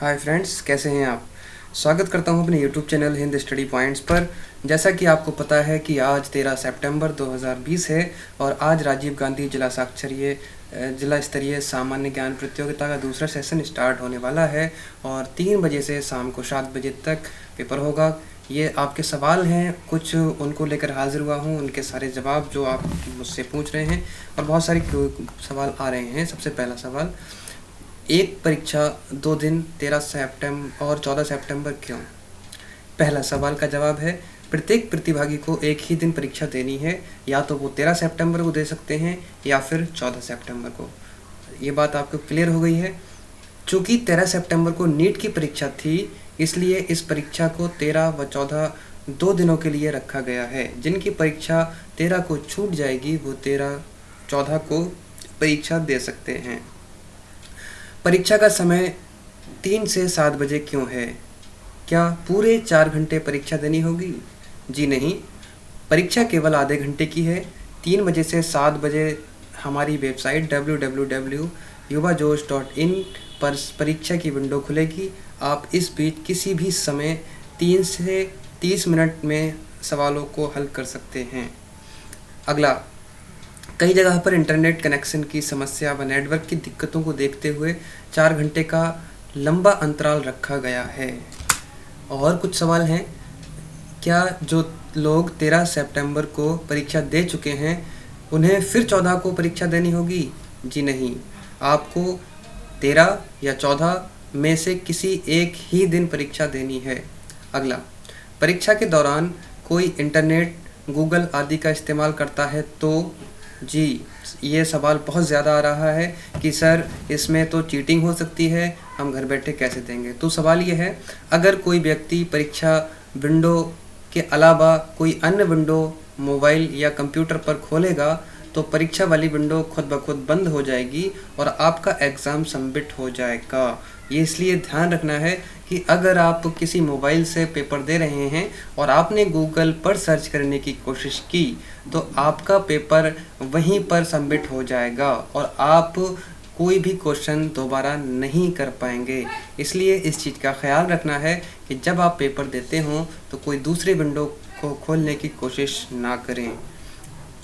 Hi friends, कैसे हैं आप। स्वागत करता हूं अपने YouTube channel Hind study points पर। जैसा कि आपको पता है कि आज 13 सितंबर 2020 है और आज राजीव गांधी जिला स्तरीय सामान्य ज्ञान प्रतियोगिता का दूसरा सेशन स्टार्ट होने वाला है और 3 बजे से शाम को 7 बजे तक पेपर होगा। ये आपके सवाल हैं, कुछ उनको लेकर हाजिर हुआ हूँ, उनके सारे जवाब जो आप मुझसे पूछ रहे हैं और बहुत सारे सवाल आ रहे हैं। सबसे पहला सवाल, एक परीक्षा 2 दिन 13 सितंबर और 14 सितंबर क्यों। पहला सवाल का जवाब है, प्रत्येक प्रतिभागी को एक ही दिन परीक्षा देनी है, या तो वो 13 सितंबर को दे सकते हैं या फिर 14 सितंबर को। ये बात आपको क्लियर हो गई है। चूँकि 13 सितंबर को नीट की परीक्षा थी, इसलिए इस परीक्षा को 13 व 14 2 दिनों के लिए रखा गया है। जिनकी परीक्षा 13 को छूट जाएगी वो 13-14 को परीक्षा दे सकते हैं। परीक्षा का समय 3 से 7 बजे क्यों है। क्या पूरे 4 घंटे परीक्षा देनी होगी? जी नहीं, परीक्षा केवल आधे घंटे की है। 3 बजे से 7 बजे हमारी वेबसाइट www.yuvajosh.in पर परीक्षा की विंडो खुलेगी। आप इस बीच किसी भी समय 3 से 30 मिनट में सवालों को हल कर सकते हैं। अगला, कई जगह पर इंटरनेट कनेक्शन की समस्या व नेटवर्क की दिक्कतों को देखते हुए 4 घंटे का लंबा अंतराल रखा गया है। और कुछ सवाल हैं, क्या जो लोग 13 सितंबर को परीक्षा दे चुके हैं उन्हें फिर 14 को परीक्षा देनी होगी? जी नहीं, आपको 13 या 14 में से किसी एक ही दिन परीक्षा देनी है। अगला, परीक्षा के दौरान कोई इंटरनेट, गूगल आदि का इस्तेमाल करता है तो? जी, ये सवाल बहुत ज़्यादा आ रहा है कि सर इसमें तो चीटिंग हो सकती है, हम घर बैठे कैसे देंगे। तो सवाल ये है, अगर कोई व्यक्ति परीक्षा विंडो के अलावा कोई अन्य विंडो मोबाइल या कंप्यूटर पर खोलेगा तो परीक्षा वाली विंडो खुद ब खुद बंद हो जाएगी और आपका एग्ज़ाम सबमिट हो जाएगा। ये इसलिए ध्यान रखना है कि अगर आप किसी मोबाइल से पेपर दे रहे हैं और आपने गूगल पर सर्च करने की कोशिश की तो आपका पेपर वहीं पर सबमिट हो जाएगा और आप कोई भी क्वेश्चन दोबारा नहीं कर पाएंगे। इसलिए इस चीज़ का ख्याल रखना है कि जब आप पेपर देते हों तो कोई दूसरी विंडो को खोलने की कोशिश ना करें।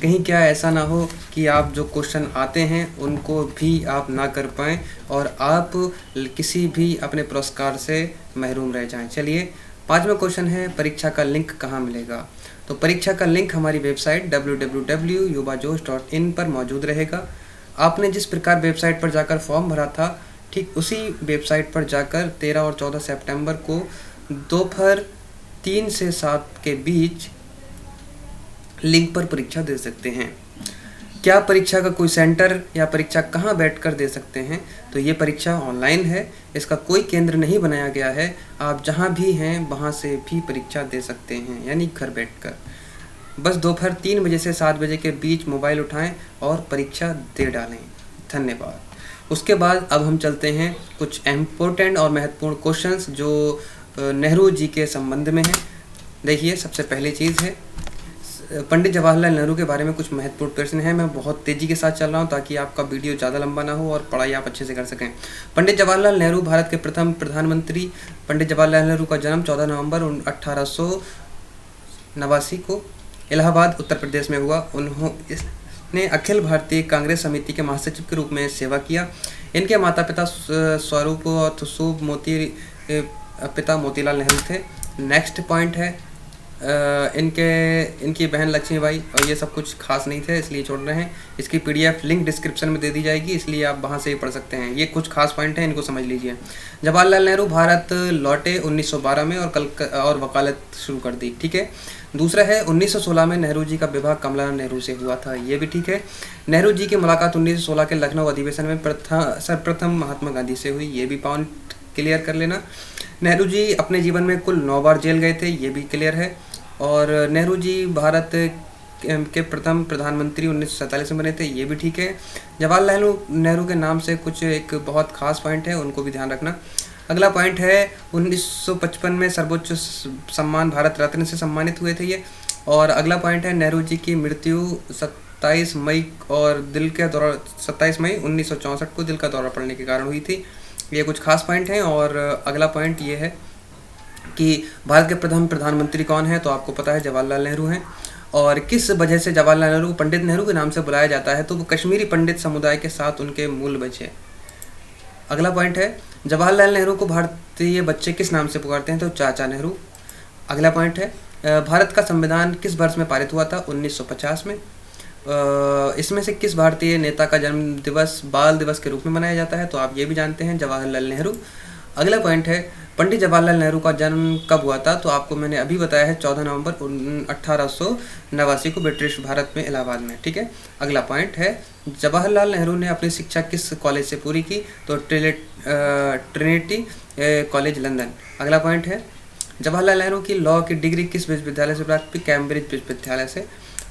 कहीं क्या ऐसा ना हो कि आप जो क्वेश्चन आते हैं उनको भी आप ना कर पाएँ और आप किसी भी अपने पुरस्कार से महरूम रह जाएं। चलिए, 5वां क्वेश्चन है, परीक्षा का लिंक कहाँ मिलेगा। तो परीक्षा का लिंक हमारी वेबसाइट www.yuvajosh.in पर मौजूद रहेगा। आपने जिस प्रकार वेबसाइट पर जाकर फॉर्म भरा था, ठीक उसी वेबसाइट पर जाकर 13 और 14 सितंबर को दोपहर 3 से 7 के बीच लिंक पर परीक्षा दे सकते हैं। क्या परीक्षा का कोई सेंटर या परीक्षा कहाँ बैठकर दे सकते हैं? तो ये परीक्षा ऑनलाइन है, इसका कोई केंद्र नहीं बनाया गया है। आप जहाँ भी हैं वहाँ से भी परीक्षा दे सकते हैं, यानी घर बैठकर। बस दोपहर 3 बजे से 7 बजे के बीच मोबाइल उठाएं और परीक्षा दे डालें। धन्यवाद। उसके बाद अब हम चलते हैं कुछ इम्पोर्टेंट और महत्वपूर्ण क्वेश्चंस जो नेहरू जी के संबंध में हैं। देखिए, सबसे पहली चीज़ है, पंडित जवाहरलाल नेहरू के बारे में कुछ महत्वपूर्ण प्रश्न हैं। मैं बहुत तेज़ी के साथ चल रहा हूं ताकि आपका वीडियो ज़्यादा लंबा ना हो और पढ़ाई आप अच्छे से कर सकें। पंडित जवाहरलाल नेहरू भारत के प्रथम प्रधानमंत्री। पंडित जवाहरलाल नेहरू का जन्म 14 नवंबर 1889 को इलाहाबाद उत्तर प्रदेश में हुआ। इसने अखिल भारतीय कांग्रेस समिति के महासचिव के रूप में सेवा किया। इनके माता पिता स्वरूप और थुसूब पिता मोतीलाल नेहरू थे। नेक्स्ट पॉइंट है, इनकी बहन लक्ष्मीबाई, और ये सब कुछ खास नहीं थे इसलिए छोड़ रहे हैं। इसकी पीडीएफ लिंक डिस्क्रिप्शन में दे दी जाएगी, इसलिए आप वहाँ से ही पढ़ सकते हैं। ये कुछ खास पॉइंट हैं, इनको समझ लीजिए। जवाहरलाल नेहरू भारत लौटे 1912 में और वकालत शुरू कर दी, ठीक है। दूसरा है, 1916 में नेहरू जी का विवाह कमला नेहरू से हुआ था, ये भी ठीक है। नेहरू जी की मुलाकात 1916 के लखनऊ अधिवेशन में सर्वप्रथम महात्मा गांधी से हुई, ये भी पॉइंट क्लियर कर लेना। नेहरू जी अपने जीवन में कुल 9 बार जेल गए थे, ये भी क्लियर है। और नेहरू जी भारत के प्रथम प्रधानमंत्री 1947 में बने थे, ये भी ठीक है। जवाहरलाल नेहरू के नाम से कुछ एक बहुत खास पॉइंट है, उनको भी ध्यान रखना। अगला पॉइंट है, 1955 में सर्वोच्च सम्मान भारत रत्न से सम्मानित हुए थे ये। और अगला पॉइंट है, नेहरू जी की मृत्यु 27 मई 1964 को दिल का दौरा पड़ने के कारण हुई थी। ये कुछ खास पॉइंट हैं। और अगला पॉइंट ये है कि भारत के प्रथम प्रधानमंत्री कौन है, तो आपको पता है जवाहरलाल नेहरू हैं। और किस वजह से जवाहरलाल नेहरू को पंडित नेहरू के नाम से बुलाया जाता है, तो वो कश्मीरी पंडित समुदाय के साथ उनके मूल बचे। अगला पॉइंट है जवाहरलाल नेहरू को भारतीय बच्चे किस नाम से पुकारते हैं, तो चाचा नेहरू। अगला पॉइंट है भारत का संविधान किस वर्ष में पारित हुआ था, 1950 में। इसमें से किस भारतीय नेता का जन्म दिवस बाल दिवस के रूप में मनाया जाता है, तो आप ये भी जानते हैं, जवाहरलाल नेहरू। अगला पॉइंट है पंडित जवाहरलाल नेहरू का जन्म कब हुआ था, तो आपको मैंने अभी बताया है 14 नवंबर 1889 को ब्रिटिश भारत में इलाहाबाद में। ठीक है। अगला पॉइंट है जवाहरलाल नेहरू ने अपनी शिक्षा किस कॉलेज से पूरी की, तो ट्रिनिटी कॉलेज लंदन। अगला पॉइंट है जवाहरलाल नेहरू की लॉ की डिग्री किस विश्वविद्यालय से प्राप्त की, कैम्ब्रिज विश्वविद्यालय से।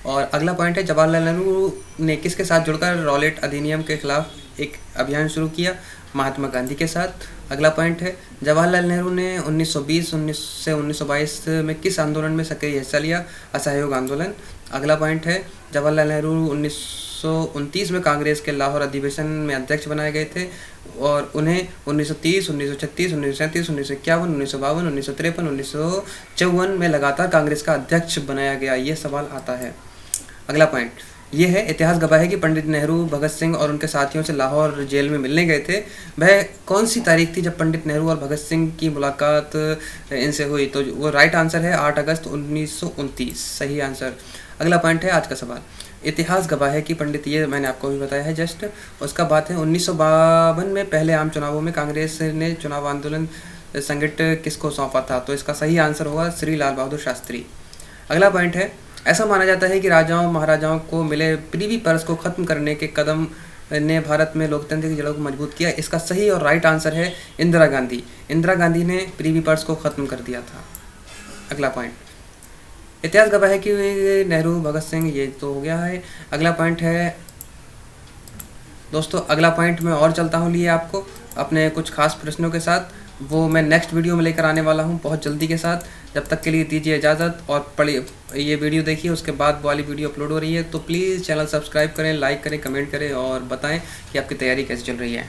और अगला पॉइंट है जवाहरलाल नेहरू ने किसके साथ जुड़कर रॉलेट अधिनियम के खिलाफ एक अभियान शुरू किया, महात्मा गांधी के साथ। अगला पॉइंट है जवाहरलाल नेहरू ने 1920 से 1922 में किस आंदोलन में सक्रिय हिस्सा लिया, असहयोग आंदोलन। अगला पॉइंट है जवाहरलाल नेहरू 1929 में कांग्रेस के लाहौर अधिवेशन में अध्यक्ष बनाए गए थे और उन्हें 1930, 1936, 1937, 1951, 1952, 1953, 1954 में लगातार कांग्रेस का अध्यक्ष बनाया गया। ये सवाल आता है। अगला पॉइंट ये है इतिहास गवाह है कि पंडित नेहरू भगत सिंह और उनके साथियों से लाहौर जेल में मिलने गए थे। वह कौन सी तारीख थी जब पंडित नेहरू और भगत सिंह की मुलाकात इनसे हुई, तो वो राइट आंसर है 8 अगस्त 1929, सही आंसर। अगला पॉइंट है आज का सवाल इतिहास गवाह है कि पंडित, ये मैंने आपको भी बताया है जस्ट, उसका बात है 1952 में पहले आम चुनावों में कांग्रेस ने चुनाव आंदोलन संगठन किसको सौंपा था, तो इसका सही आंसर होगा श्री लाल बहादुर शास्त्री। अगला पॉइंट है ऐसा माना जाता है कि राजाओं महाराजाओं को मिले प्रीवी पर्स को खत्म करने के कदम ने भारत में लोकतंत्र की जड़ों को मजबूत किया। इसका सही और राइट आंसर है इंदिरा गांधी। इंदिरा गांधी ने प्रीवी पर्स को खत्म कर दिया था। अगला पॉइंट इतिहास गवाह है कि नेहरू भगत सिंह, ये तो हो गया है। अगला पॉइंट है दोस्तों, अगला पॉइंट मैं और चलता हूँ लिए आपको अपने कुछ खास प्रश्नों के साथ, वो मैं नेक्स्ट वीडियो में लेकर आने वाला हूँ बहुत जल्दी के साथ। जब तक के लिए दीजिए इजाज़त और पढ़िए, ये वीडियो देखिए, उसके बाद वाली वीडियो अपलोड हो रही है। तो प्लीज़ चैनल सब्सक्राइब करें, लाइक करें, कमेंट करें और बताएं कि आपकी तैयारी कैसे चल रही है।